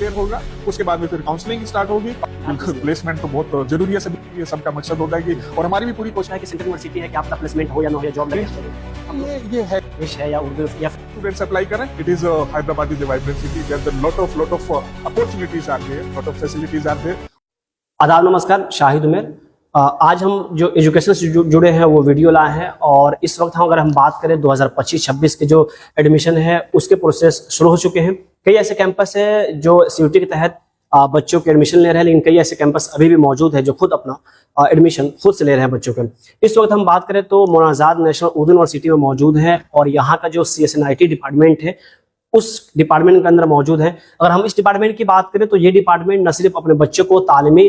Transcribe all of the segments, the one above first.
Clear होगा, उसके बाद में फिर काउंसलिंग स्टार्ट होगी। प्लेसमेंट तो बहुत जरूरी है, सभी ये सबका मकसद होता है कि, और हमारी भी पूरी कोशिश है कि सेंट्रल यूनिवर्सिटी है कि आपका प्लेसमेंट हो या ना हो या जॉब लगे, ये है इंग्लिश है या उर्दू या स्टूडेंट्स अप्लाई करें। It is Hyderabad is a vibrant city, there are lot of opportunities are there, lot of facilities are there. आदाब, नमस्कार, शाहिद उमेर। आज हम जो एजुकेशन से जुड़े हैं वो वीडियो लाए हैं, और इस वक्त अगर हम बात करें 2025-26 के जो एडमिशन है उसके प्रोसेस शुरू हो चुके हैं। कई ऐसे कैंपस है जो सीयूटी के तहत बच्चों के एडमिशन ले रहे हैं, लेकिन कई ऐसे कैंपस अभी भी मौजूद है जो खुद अपना एडमिशन खुद से ले रहे हैं बच्चों के। इस वक्त हम बात करें तो मोनाजात नेशनल उर्दू यूनिवर्सिटी में मौजूद है, और यहाँ का जो CSNIT डिपार्टमेंट है उस डिपार्टमेंट के अंदर मौजूद है। अगर हम इस डिपार्टमेंट की बात करें तो ये डिपार्टमेंट न सिर्फ अपने बच्चों को तालीमी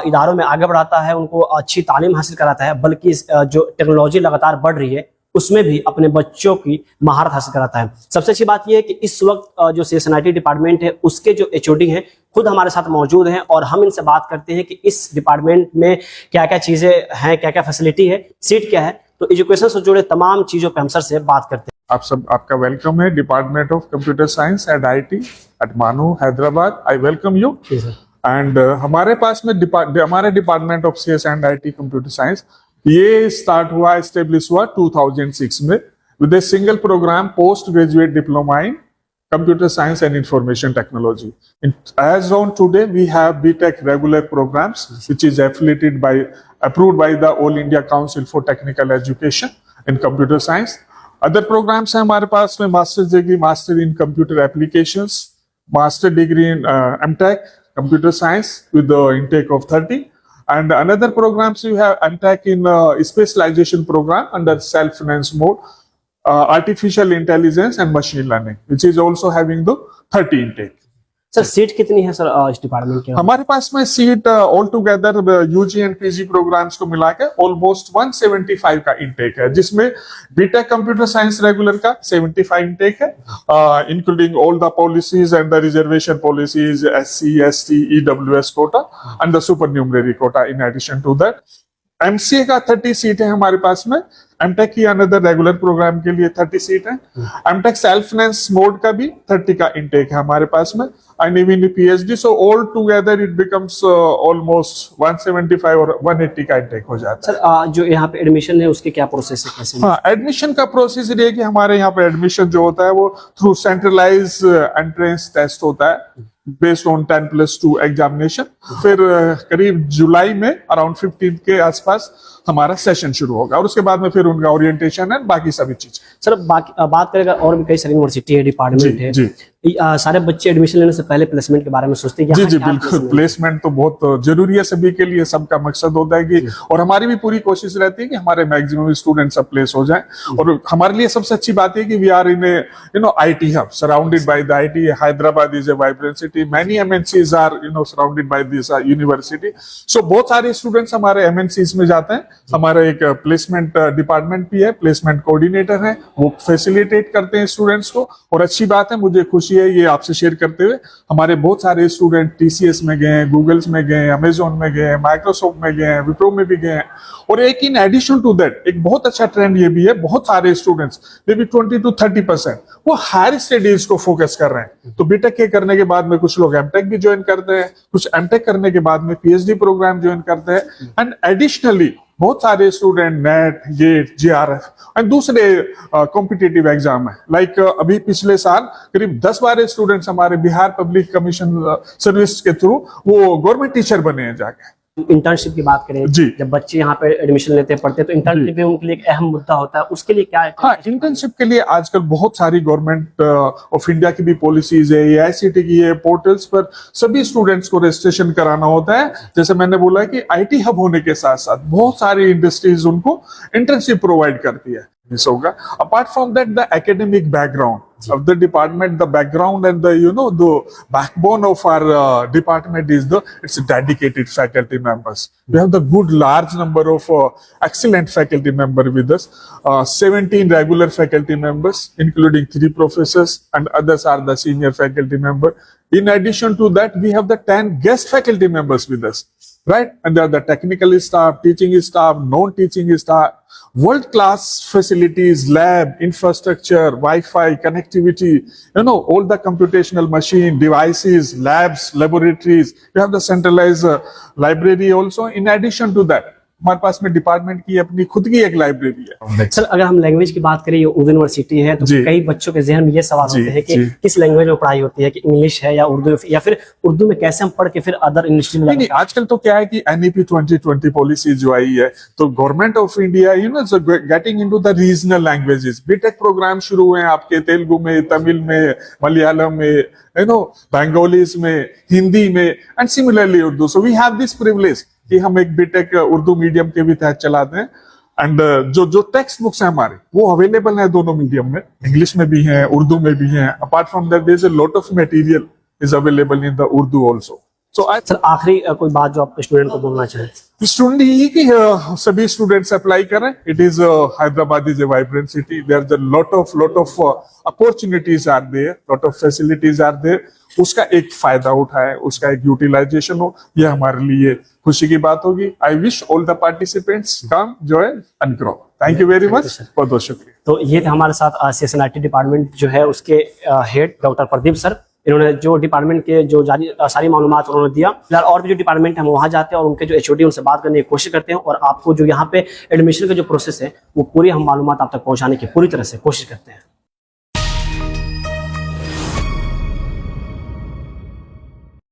इदारों में आगे बढ़ाता है, उनको अच्छी तालीम हासिल कराता है, बल्कि जो टेक्नोलॉजी लगातार बढ़ रही है उसमें भी अपने बच्चों की महारत हासिल कराता है। सबसे अच्छी बात यह है कि इस वक्त जो CSNIT डिपार्टमेंट है उसके जो HOD हैं खुद हमारे साथ मौजूद हैं, और हम इनसे बात करते हैं कि इस डिपार्टमेंट में क्या क्या चीजें हैं, क्या क्या फैसिलिटी है, सीट क्या है। तो एजुकेशन से जुड़े तमाम चीजों पर हम सर से बात करते हैं। आपका वेलकम है department of computer science and IT at MANUU Hyderabad. I welcome you. And हमारे पास में हमारे department of CSNIT computer science ये स्टार्ट हुआ, एस्टेब्लिश हुआ 2006 में with a single programme post graduate diploma in computer science and information technology. As on today, we have BTech regular programs, which is approved by the All India Council for Technical Education in computer science. Other programs हैं हमारे पास में master's degree, master in computer applications, master degree in MTech, computer science with the intake of 30. And another programs you have MTech in specialization program under self-finance mode, artificial intelligence and machine learning, which is also having the 30 intake. Sir seat कितनी है sir इस department के? हमारे पास में seat all together UG and PG programmes को मिला के ऑलमोस्ट 175 का इंटेक है, जिसमें बीटेक कंप्यूटर साइंस रेगुलर का 75 इंटेक है, including all the policies and the reservation policies, SC, ST, EWS quota and the supernumerary quota. In addition to that MCA का 30 seat है हमारे पास में, MTech की अनदर रेगुलर प्रोग्राम के लिए 30 सीट है, MTech सेल्फ फाइनेंस मोड का भी 30 का इंटेक है हमारे पास में, and even PhD। So all together it becomes almost 175 और 180 का इंटेक हो जाता है। सर जो यहाँ पे एडमिशन है उसके क्या प्रोसेस है, कैसे? हाँ, एडमिशन का प्रोसेस ये है कि हमारे यहाँ पे एडमिशन जो होता है वो थ्रू सेंट्रलाइज एंट्रेंस टेस्ट होता है बेस्ड ऑन 10+2 एग्जामिनेशन। फिर करीब जुलाई में अराउंड 15 के आसपास हमारा सेशन शुरू होगा, और उसके बाद में फिर उनका ओरिएंटेशन है, बाकी सभी चीज। सर बात करेगा और भी कई सारी यूनिवर्सिटी है, डिपार्टमेंट है जी। सारे बच्चे एडमिशन लेने से पहले प्लेसमेंट के बारे में सोचते हैं। जी बिल्कुल, प्लेसमेंट तो बहुत जरूरी है सभी के लिए, सबका मकसद होता है कि, और हमारी भी पूरी कोशिश रहती है कि हमारे मैक्सिमम स्टूडेंट सब प्लेस हो जाएं। और हमारे लिए सबसे अच्छी बात है कि we are in a IT हब, surrounded by the IT। Hyderabad is a vibrant city, many MNCs are surrounded by this university. So बहुत सारे स्टूडेंट्स हमारे MNCs में जाते हैं। हमारा एक प्लेसमेंट डिपार्टमेंट भी है, प्लेसमेंट कोऑर्डिनेटर है, वो फैसिलिटेट करते हैं स्टूडेंट्स को। और अच्छी बात है, मुझे खुशी है ये आपसे शेयर करते हुए, हमारे बहुत सारे स्टूडेंट TCS में गए, गूगल्स में गए, अमेजोन में गए, माइक्रोसॉफ्ट में गए, विप्रो में भी गए। और एक इन एडिशन टू दैट एक बहुत अच्छा ट्रेंड ये भी है, बहुत सारे स्टूडेंट्स मे बी 20 to 30% वो हायर स्टडीज को फोकस कर रहे हैं। तो बीटेक के करने के बाद में कुछ लोग MTech भी ज्वाइन करते हैं, कुछ MTech करने के बाद में PhD प्रोग्राम ज्वाइन करते हैं, एंड एडिशनली बहुत सारे student NET, GATE, JRF and दूसरे कॉम्पिटिटिव एग्जाम है। लाइक अभी पिछले साल करीब 10-12 स्टूडेंट्स हमारे बिहार पब्लिक कमीशन सर्विस के थ्रू वो गवर्नमेंट टीचर बने हैं जाके। इंटर्नशिप की बात करें, जब बच्चे यहाँ पे एडमिशन लेते पढ़ते हैं तो इंटर्नशिप भी उनके लिए एक अहम मुद्दा होता है, उसके लिए क्या है? हाँ, इंटर्नशिप के लिए आजकल बहुत सारी गवर्नमेंट ऑफ इंडिया की भी पॉलिसीज है, AICT की है, पोर्टल्स पर सभी स्टूडेंट्स को रजिस्ट्रेशन कराना होता है। जैसे मैंने बोला कि IT हब होने के साथ साथ बहुत सारी इंडस्ट्रीज उनको इंटर्नशिप प्रोवाइड करती है। होगा apart from that the academic background of the department, the background and the backbone of our department is it's dedicated faculty members. We have the good large number of excellent faculty member with us, 17 regular faculty members including 3 professors, and others are the senior faculty member. In addition to that, we have the 10 guest faculty members with us, right? And they are the technical staff, teaching staff, non-teaching staff, world-class facilities, lab, infrastructure, Wi-Fi, connectivity. connectivity, all the computational machine, devices, labs, laboratories. We have the centralized library also. In addition to that, हमारे पास में department की अपनी खुद की एक library है। Sir अगर हम लैंग्वेज की बात करें, ये उर्दू यूनिवर्सिटी है, तो कई बच्चों के जहन में ये सवाल होते हैं कि किस लैंग्वेज में पढ़ाई होती है, कि इंग्लिश है या उर्दू, या फिर उर्दू में कैसे हम पढ़ के फिर अदर इंग्लिश में। नहीं, आजकल तो क्या है कि NEP 2020 पॉलिसी जो आई है, तो government of India getting into the regional languages. BTech programme शुरू हुए हैं आपके तेलुगु में, तमिल में, मलयालम में, बंगालीज में, हिंदी में, and similarly Urdu. So we have this privilege कि हम एक बीटेक उर्दू मीडियम के भी तहत चलाते हैं। एंड जो टेक्स्ट बुक्स हैं हमारे, वो अवेलेबल है दोनों मीडियम में, इंग्लिश में भी हैं, उर्दू में भी हैं। Apart from that there is a lot of material is available in the Urdu also. Sir आखिरी कोई बात जो आप स्टूडेंट को बोलना चाहें? स्टूडेंट यही कि सभी स्टूडेंट्स अप्लाई करें। It is Hyderabad is a vibrant city, there is a lot of opportunities are there, lot of facilities are there. उसका एक फायदा उठाए, उसका एक यूटिलाइजेशन हो, ये हमारे लिए खुशी की बात होगी। I wish all the participants come, Joy and grow. Thank you very much, बहुत बहुत शुक्रिया। तो ये थे हमारे साथ CSNIT डिपार्टमेंट जो है उसके हेड डॉक्टर प्रदीप सर। इन्होंने जो डिपार्टमेंट के जो सारी मालूमात उन्होंने दिया। फिलहाल और भी जो डिपार्टमेंट है हम वहाँ जाते हैं और उनके जो HOD उनसे बात करने की कोशिश करते हैं, और आपको जो यहाँ पे एडमिशन का जो प्रोसेस है वो पूरी हम मालूमात आप तक पहुँचाने की पूरी तरह से कोशिश करते हैं।